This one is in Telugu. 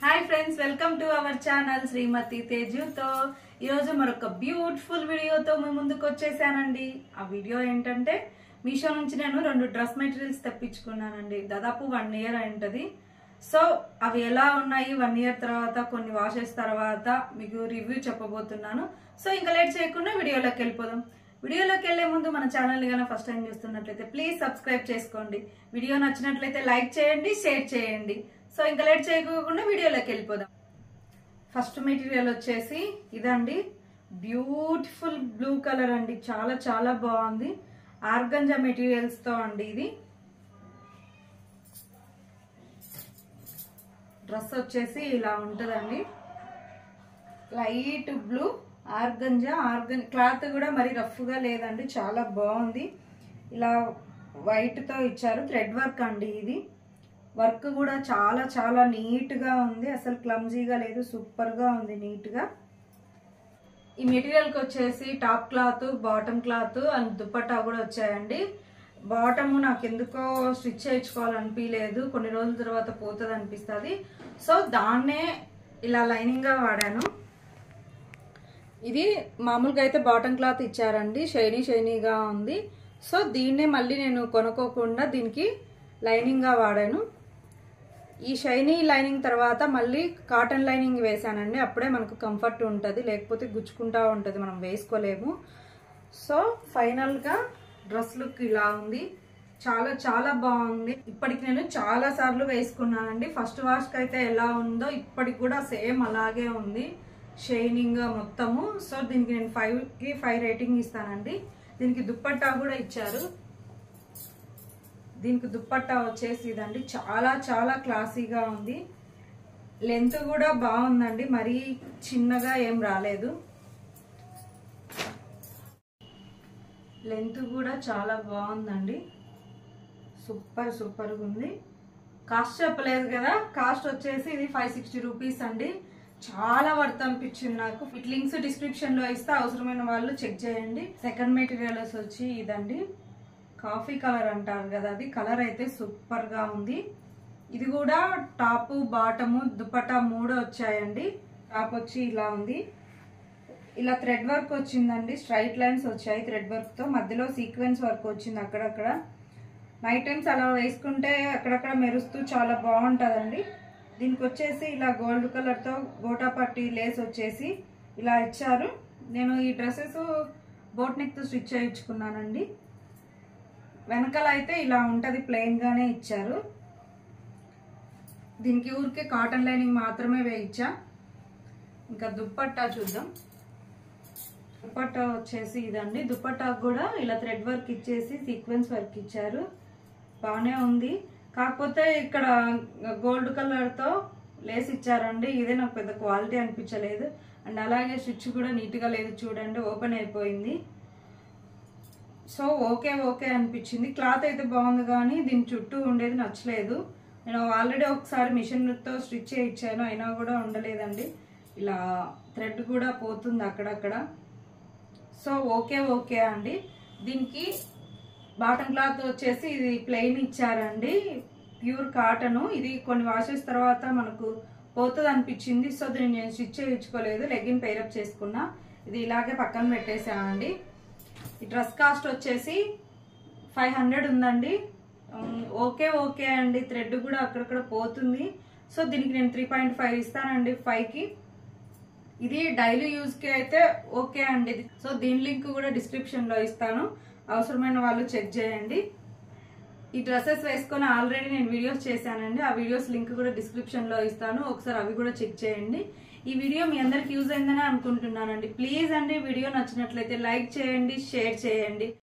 Hi friends, welcome to our channel Srimathi తేజుతో. ఈరోజు మరొక బ్యూటిఫుల్ వీడియోతో మీ ముందుకు వచ్చేసానండి. ఆ వీడియో ఏంటంటే మీషో నుంచి నేను 2 డ్రెస్ మెటీరియల్స్ తెప్పించుకున్నానండి. దాదాపు 1 ఇయర్ అయింటది. సో అవి ఎలా ఉన్నాయి 1 ఇయర్ తర్వాత, కొన్ని వాషెస్ తర్వాత మీకు రివ్యూ చెప్పబోతున్నాను. సో ఇంకా లేట్ చేయకుండా వీడియోలోకి వెళ్ళిపోదాం. వీడియోలోకి వెళ్లే ముందు మన ఛానల్ ని కనుక ఫస్ట్ టైం చూస్తున్నట్లయితే ప్లీజ్ సబ్స్క్రైబ్ చేసుకోండి. వీడియో నచ్చినట్లయితే లైక్ చేయండి, షేర్ చేయండి. సో ఇంకా లేట్ చేయకుండా వీడియోలోకి వెళ్ళిపోదాం. ఫస్ట్ మెటీరియల్ వచ్చేసి ఇదండి, బ్యూటిఫుల్ బ్లూ కలర్ అండి. చాలా చాలా బాగుంది. ఆర్గంజా మెటీరియల్స్ తో అండి ఇది. డ్రెస్ వచ్చేసి ఇలా ఉంటుందండి, లైట్ బ్లూ ఆర్గంజా. క్లాత్ కూడా మరి రఫ్ గా లేదండి, చాలా బాగుంది. ఇలా వైట్ తో ఇచ్చారు, థ్రెడ్ వర్క్ అండి ఇది. వర్క్ కూడా చాలా చాలా నీట్ గా ఉంది, అసలు క్లమ్జీగా లేదు, సూపర్ గా ఉంది, నీట్ గా. ఈ మెటీరియల్ కి వచ్చేసి top cloth, bottom cloth and dupatta కూడా వచ్చాయండి. బాటమ్ నాకు ఎందుకో స్టిచ్ చేయించుకోవాలనిపించలేదు, కొన్ని రోజుల తర్వాత పోతుంది అనిపిస్తుంది. సో దాన్నే ఇలా లైనింగ్ గా వాడాను. ఇది మామూలుగా అయితే బాటమ్ క్లాత్ ఇచ్చారండి, షైనీగా ఉంది. సో దీన్నే మళ్ళీ నేను కొనుక్కోకుండా దీనికి లైనింగ్ గా వాడాను. ఈ షైనీ లైనింగ్ తర్వాత మళ్ళీ కాటన్ లైనింగ్ వేసానండి, అప్పుడే మనకు కంఫర్ట్ ఉంటుంది, లేకపోతే గుచ్చుకుంటా ఉంటుంది, మనం వేసుకోలేము. సో ఫైనల్ గా డ్రెస్ లుక్ ఇలా ఉంది, చాలా చాలా బాగుంది. ఇప్పటికి నేను చాలా సార్లు వేసుకున్నానండి. ఫస్ట్ వాష్ కి అయితే ఎలా ఉందో ఇప్పటికి కూడా సేమ్ అలాగే ఉంది, షైనింగ్ మొత్తము. సో దీనికి నేను 5కి 5 రేటింగ్ ఇస్తానండి. దీనికి దుప్పట్టా కూడా ఇచ్చారు. దీనికి దుప్పట్టా వచ్చేసి ఇదండి, చాలా చాలా క్లాసీగా ఉంది. లెంత్ కూడా బాగుందండి, మరీ చిన్నగా ఏం రాలేదు. లెంత్ కూడా చాలా బాగుందండి, సూపర్గా ఉంది. కాస్ట్ చెప్పలేదు కదా, కాస్ట్ వచ్చేసి ఇది 560 రూపీస్ అండి. చాలా వర్త్ అనిపించింది నాకు. ఫిట్ లింక్స్ డిస్క్రిప్షన్ లో ఇస్తే, అవసరమైన వాళ్ళు చెక్ చేయండి. సెకండ్ మెటీరియల్స్ వచ్చి ఇదండి, కాఫీ కలర్ అంటారు కదా, అది కలర్ అయితే సూపర్ గా ఉంది. ఇది కూడా టాప్, బాటము, దుపట్టా 3 వచ్చాయండి. టాప్ వచ్చి ఇలా ఉంది, ఇలా థ్రెడ్ వర్క్ వచ్చిందండి, స్ట్రైట్ లైన్స్ వచ్చాయి థ్రెడ్ వర్క్ తో, మధ్యలో సీక్వెన్స్ వర్క్ వచ్చింది అక్కడక్కడ. నైట్ టైమ్స్ అలా వేసుకుంటే అక్కడక్కడ మెరుస్తూ చాలా బాగుంటుందండి. దీనికి వచ్చేసి ఇలా గోల్డ్ కలర్ తో గోటా పట్టి లేస్ వచ్చేసి ఇలా ఇచ్చారు. నేను ఈ డ్రెస్సెస్ బోట్ నెక్ తో స్టిచ్ చేయించుకున్నానండి. వెనకాల అయితే ఇలా ఉంటది, ప్లెయిన్ గానే ఇచ్చారు. దీనికి ఊరికే కాటన్ లైనింగ్ మాత్రమే వేయించా. ఇంకా దుప్పట్టా చూద్దాం. దుప్పట్టా వచ్చేసి ఇదండి, దుప్పట్టా కూడా ఇలా థ్రెడ్ వర్క్ ఇచ్చేసి సీక్వెన్స్ వర్క్ ఇచ్చారు, బాగానే ఉంది. కాకపోతే ఇక్కడ గోల్డ్ కలర్ తో లేస్ ఇచ్చారండి, ఇదే నాకు పెద్ద క్వాలిటీ అనిపించలేదు. అండ్ అలాగే స్టిచ్ కూడా నీట్ గా లేదు, చూడండి ఓపెన్ అయిపోయింది. సో ఓకే అనిపించింది. క్లాత్ అయితే బాగుంది, కానీ దీని చుట్టూ ఉండేది నచ్చలేదు. నేను ఆల్రెడీ ఒకసారి మిషన్తో స్టిచ్ చేయించాను, అయినా కూడా ఉండలేదండి. ఇలా థ్రెడ్ కూడా పోతుంది అక్కడక్కడ. సో ఓకే అండి. దీనికి బాటమ్ క్లాత్ వచ్చేసి ఇది ప్లెయిన్ ఇచ్చారండి, ప్యూర్ కాటన్. ఇది కొన్ని వాషెస్ తర్వాత మనకు పోతుంది అనిపించింది. సో దీన్ని నేను స్టిచ్ చేయించుకోలేదు, లెగ్గిన్ పేరప్ చేసుకున్నా. ఇది ఇలాగే పక్కన పెట్టేసానండి. ఈ డ్రెస్ కాస్ట్ వచ్చేసి 500 ఉందండి. ఓకే అండి. థ్రెడ్ కూడా అక్కడక్కడ పోతుంది. సో దీనికి నేను 3.5 ఇస్తానండి 5కి. ఇది డైలీ యూజ్ కి అయితే ఓకే అండి. సో దీని లింక్ కూడా డిస్క్రిప్షన్ లో ఇస్తాను, అవసరమైన వాళ్ళు చెక్ చేయండి. ఈ డ్రెస్సెస్ వేసుకొని ఆల్రెడీ నేను వీడియోస్ చేశానండి, ఆ వీడియోస్ లింక్ కూడా డిస్క్రిప్షన్ లో ఇస్తాను, ఒకసారి అవి కూడా చెక్ చేయండి. ఈ వీడియో మీ అందరికి యూజ్ అయిందని అనుకుంటున్నానండి. ప్లీజ్ అండి, వీడియో నచ్చినట్లయితే లైక్ చేయండి, షేర్ చేయండి.